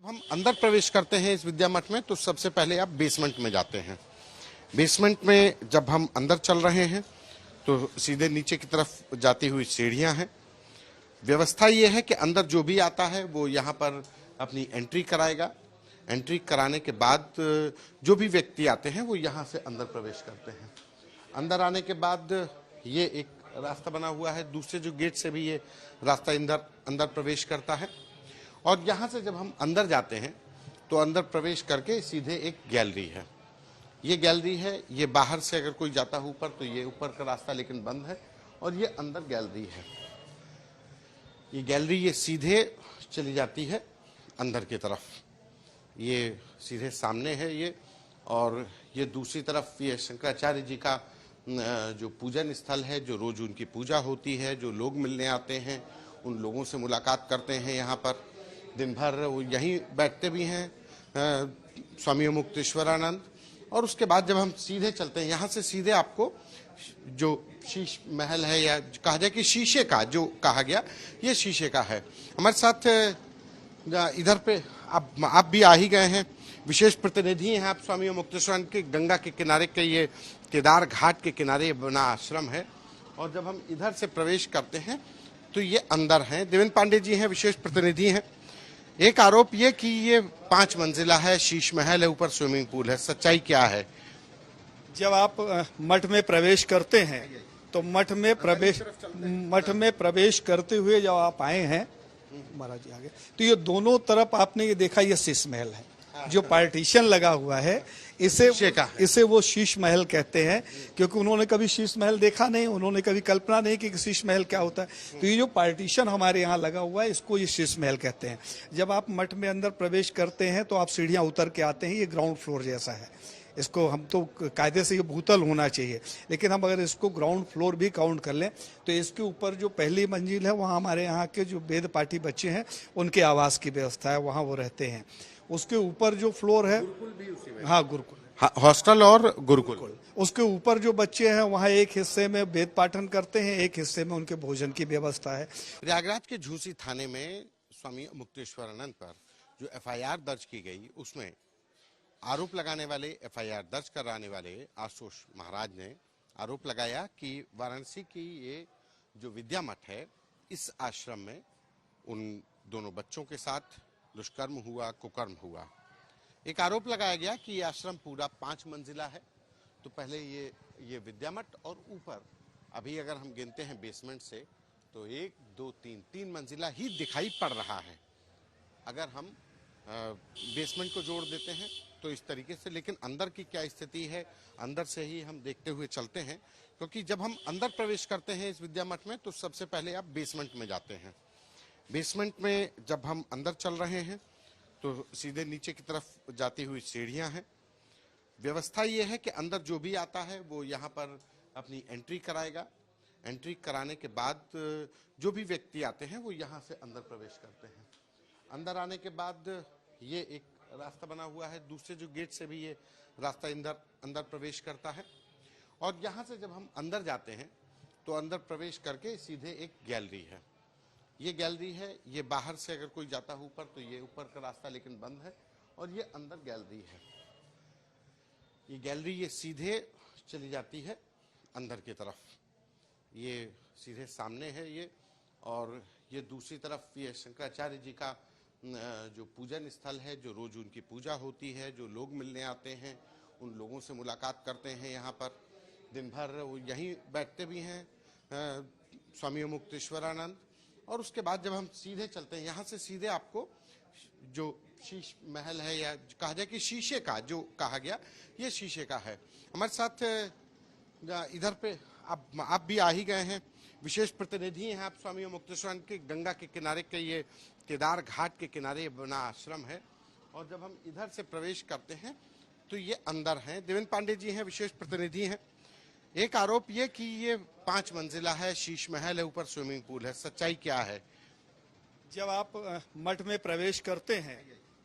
हम अंदर प्रवेश करते हैं इस विद्या मठ में तो सबसे पहले आप बेसमेंट में जाते हैं। बेसमेंट में जब हम अंदर चल रहे हैं तो सीधे नीचे की तरफ जाती हुई सीढ़ियां हैं। व्यवस्था ये है कि अंदर जो भी आता है वो यहाँ पर अपनी एंट्री कराएगा। एंट्री कराने के बाद जो भी व्यक्ति आते हैं वो यहाँ से अंदर प्रवेश करते हैं। अंदर आने के बाद ये एक रास्ता बना हुआ है, दूसरे जो गेट से भी ये रास्ता अंदर प्रवेश करता है। और यहाँ से जब हम अंदर जाते हैं तो अंदर प्रवेश करके सीधे एक गैलरी है। ये गैलरी है, ये बाहर से अगर कोई जाता है ऊपर तो ये ऊपर का रास्ता लेकिन बंद है और ये अंदर गैलरी है। ये गैलरी ये सीधे चली जाती है अंदर की तरफ, ये सीधे सामने है ये। और ये दूसरी तरफ ये शंकराचार्य जी का जो पूजन स्थल है, जो रोज उनकी पूजा होती है, जो लोग मिलने आते हैं उन लोगों से मुलाकात करते हैं। यहाँ पर दिन भर वो यहीं बैठते भी हैं स्वामी मुक्तेश्वरानंद। और उसके बाद जब हम सीधे चलते हैं यहाँ से सीधे आपको जो शीश महल है या कहा जाए कि शीशे का जो कहा गया ये शीशे का है। हमारे साथ इधर पे आप भी आ ही गए हैं, विशेष प्रतिनिधि हैं आप स्वामी मुक्तेश्वरानंद के। गंगा के किनारे के ये केदार घाट के किनारे बना आश्रम है। और जब हम इधर से प्रवेश करते हैं तो ये अंदर हैं। देवेंद्र पांडे जी हैं, विशेष प्रतिनिधि हैं। एक आरोप ये कि ये 5 मंजिला है, शीश महल है, ऊपर स्विमिंग पूल है, सच्चाई क्या है? जब आप मठ में प्रवेश करते हैं तो मठ में प्रवेश करते हुए जब आप आए हैं महाराज जी आगे तो ये दोनों तरफ आपने ये देखा, ये शीश महल है। जो पार्टीशन लगा हुआ है इसे वो शीश महल कहते हैं, क्योंकि उन्होंने कभी शीश महल देखा नहीं, उन्होंने कभी कल्पना नहीं की कि शीश महल क्या होता है। तो ये जो पार्टीशन हमारे यहाँ लगा हुआ है इसको ये शीश महल कहते हैं। जब आप मठ में अंदर प्रवेश करते हैं तो आप सीढ़ियाँ उतर के आते हैं, ये ग्राउंड फ्लोर जैसा है। इसको हम तो कायदे से ये भूतल होना चाहिए, लेकिन हम अगर इसको ग्राउंड फ्लोर भी काउंट कर लें तो इसके ऊपर जो पहली मंजिल है वहाँ हमारे यहाँ के जो वेद पाठी बच्चे हैं उनके आवास की व्यवस्था है, वहाँ वो रहते हैं। उसके ऊपर जो फ्लोर है, हाँ गुरुकुल, हॉस्टल और गुरुकुल। उसके ऊपर जो बच्चे हैं वहाँ एक हिस्से में वेद पाठन करते हैं, एक हिस्से में उनके भोजन की व्यवस्था है। प्रयागराज के झूसी थाने में स्वामी मुक्तेश्वरानंद पर जो एफआईआर दर्ज की गई उसमें आरोप लगाने वाले, एफआईआर दर्ज कराने वाले आशुतोष महाराज ने आरोप लगाया कि वाराणसी की ये जो विद्या मठ है इस आश्रम में उन दोनों बच्चों के साथ दुष्कर्म हुआ, कुकर्म हुआ। एक आरोप लगाया गया कि ये आश्रम पूरा 5 मंजिला है। तो पहले ये विद्या मठ और ऊपर अभी अगर हम गिनते हैं बेसमेंट से तो 1 2 3 मंजिला ही दिखाई पड़ रहा है। अगर हम बेसमेंट को जोड़ देते हैं तो इस तरीके से, लेकिन अंदर की क्या स्थिति है अंदर से ही हम देखते हुए चलते हैं। क्योंकि जब हम अंदर प्रवेश करते हैं इस विद्या मठ में तो सबसे पहले आप बेसमेंट में जाते हैं। बेसमेंट में जब हम अंदर चल रहे हैं तो सीधे नीचे की तरफ जाती हुई सीढ़ियां हैं। व्यवस्था ये है कि अंदर जो भी आता है वो यहाँ पर अपनी एंट्री कराएगा। एंट्री कराने के बाद जो भी व्यक्ति आते हैं वो यहाँ से अंदर प्रवेश करते हैं। अंदर आने के बाद ये एक रास्ता बना हुआ है, दूसरे जो गेट से भी ये रास्ता अंदर प्रवेश करता है। और यहाँ से जब हम अंदर जाते हैं तो अंदर प्रवेश करके सीधे एक गैलरी है। ये गैलरी है, ये बाहर से अगर कोई जाता है ऊपर तो ये ऊपर का रास्ता लेकिन बंद है और ये अंदर गैलरी है। ये गैलरी ये सीधे चली जाती है अंदर की तरफ, ये सीधे सामने है ये। और ये दूसरी तरफ ये शंकराचार्य जी का जो पूजन स्थल है, जो रोज उनकी पूजा होती है, जो लोग मिलने आते हैं उन लोगों से मुलाकात करते हैं। यहाँ पर दिन भर वो यहीं बैठते भी हैं स्वामी मुक्तेश्वरानंद। और उसके बाद जब हम सीधे चलते हैं यहाँ से सीधे आपको जो शीश महल है या कहा जाए कि शीशे का जो कहा गया ये शीशे का है। हमारे साथ इधर पे आप भी आ ही गए हैं, विशेष प्रतिनिधि हैं आप स्वामी मुक्तेश्वरानंद के। गंगा के किनारे के ये केदार घाट के किनारे बना आश्रम है। और जब हम इधर से प्रवेश करते हैं तो ये अंदर हैं। देवेंद्र पांडे जी हैं, विशेष प्रतिनिधि हैं। एक आरोप ये कि ये 5 मंजिला है, शीश महल है, ऊपर स्विमिंग पूल है, सच्चाई क्या है? जब आप मठ में प्रवेश करते हैं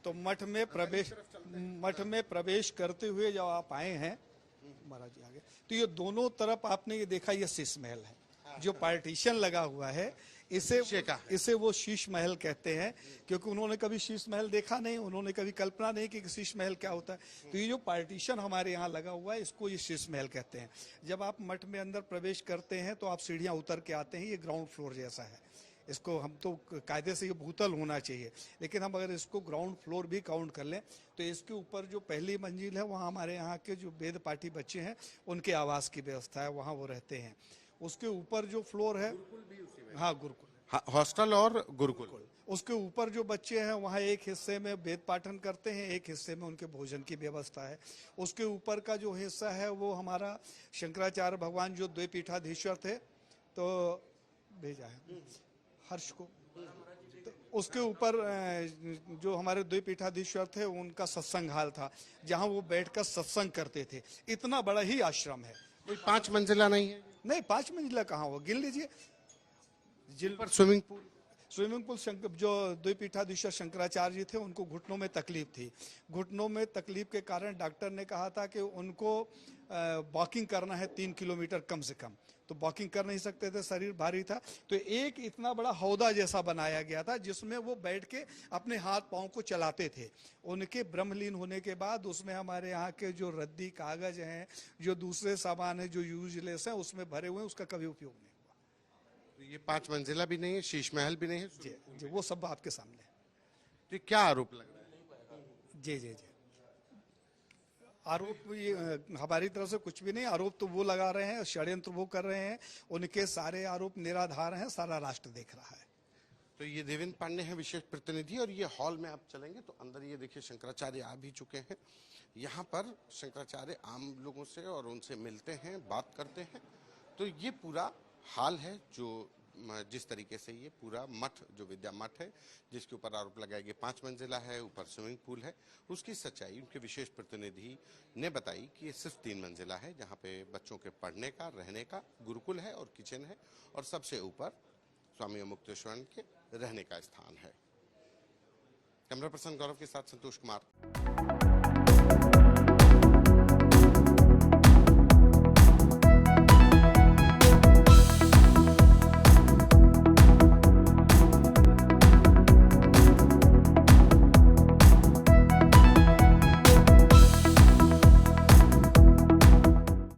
तो मठ में प्रवेश करते हुए जब आप आए हैं महाराज जी आगे तो ये दोनों तरफ आपने ये देखा, ये शीश महल है। जो पार्टीशन लगा हुआ है इसे वो शीश महल कहते हैं, क्योंकि उन्होंने कभी शीश महल देखा नहीं, उन्होंने कभी कल्पना नहीं की कि शीश महल क्या होता है। तो ये जो पार्टीशन हमारे यहाँ लगा हुआ है, इसको ये शीश महल कहते हैं। जब आप मठ में अंदर प्रवेश करते हैं तो आप सीढ़ियाँ उतर के आते हैं, ये ग्राउंड फ्लोर जैसा है। इसको हम तो कायदे से ये भूतल होना चाहिए, लेकिन हम अगर इसको ग्राउंड फ्लोर भी काउंट कर लें तो इसके ऊपर जो पहली मंजिल है वहाँ हमारे यहाँ के जो वेद पाठी बच्चे हैं उनके आवास की व्यवस्था है, वहाँ वो रहते हैं। उसके ऊपर जो फ्लोर है, हाँ गुरुकुल, हॉस्टल और गुरुकुल। उसके ऊपर जो बच्चे हैं वहाँ एक हिस्से में वेद पाठन करते हैं, एक हिस्से में उनके भोजन की व्यवस्था है। उसके ऊपर का जो हिस्सा है वो हमारा शंकराचार्य भगवान जो द्विपीठाधीश्वर थे, तो भेजा है हर्ष को, तो उसके ऊपर जो हमारे द्विपीठाधीश्वर थे उनका सत्संग हाल था, जहाँ वो बैठकर सत्संग करते थे। इतना बड़ा ही आश्रम है। कोई 5 मंजिला नहीं है? नहीं, 5 मंजिला कहाँ हो, गिन लीजिए। पर स्विमिंग पूल, जो द्विपीठाधीश्वर शंकराचार्य जी थे उनको घुटनों में तकलीफ थी। घुटनों में तकलीफ के कारण डॉक्टर ने कहा था कि उनको वॉकिंग करना है 3 किलोमीटर कम से कम, तो वॉकिंग कर नहीं सकते थे, शरीर भारी था। तो एक इतना बड़ा हौदा जैसा बनाया गया था जिसमें वो बैठ के अपने हाथ पांव को चलाते थे। उनके ब्रह्मलीन होने के बाद उसमें हमारे यहाँ के जो रद्दी कागज हैं, जो दूसरे सामान है, जो यूजलेस है, उसमें भरे हुए हैं, उसका कभी उपयोग नहीं हुआ। तो ये 5 मंजिला भी नहीं है, शीश महल भी नहीं है। जी, वो सब आपके सामने। तो क्या आरोप लग रहा है? जी, आरोप ये हमारी तरफ से कुछ भी नहीं। आरोप तो वो लगा रहे हैं, षड्यंत्र वो कर रहे हैं, उनके सारे आरोप निराधार हैं, सारा राष्ट्र देख रहा है। तो ये देवेंद्र पांडे हैं विशेष प्रतिनिधि, और ये हॉल में आप चलेंगे तो अंदर ये देखिए शंकराचार्य आ भी चुके हैं। यहाँ पर शंकराचार्य आम लोगों से और उनसे मिलते हैं, बात करते हैं। तो ये पूरा हाल है जो जिस तरीके से ये पूरा मठ, जो विद्या मठ है, जिसके ऊपर आरोप लगाए गए 5 मंजिला है, ऊपर स्विमिंग पूल है, उसकी सच्चाई उनके विशेष प्रतिनिधि ने बताई कि ये सिर्फ 3 मंजिला है, जहाँ पे बच्चों के पढ़ने का, रहने का गुरुकुल है और किचन है, और सबसे ऊपर स्वामी मुक्तेश्वर के रहने का स्थान है। कैमरा पर्सन गौरव के साथ संतोष कुमार।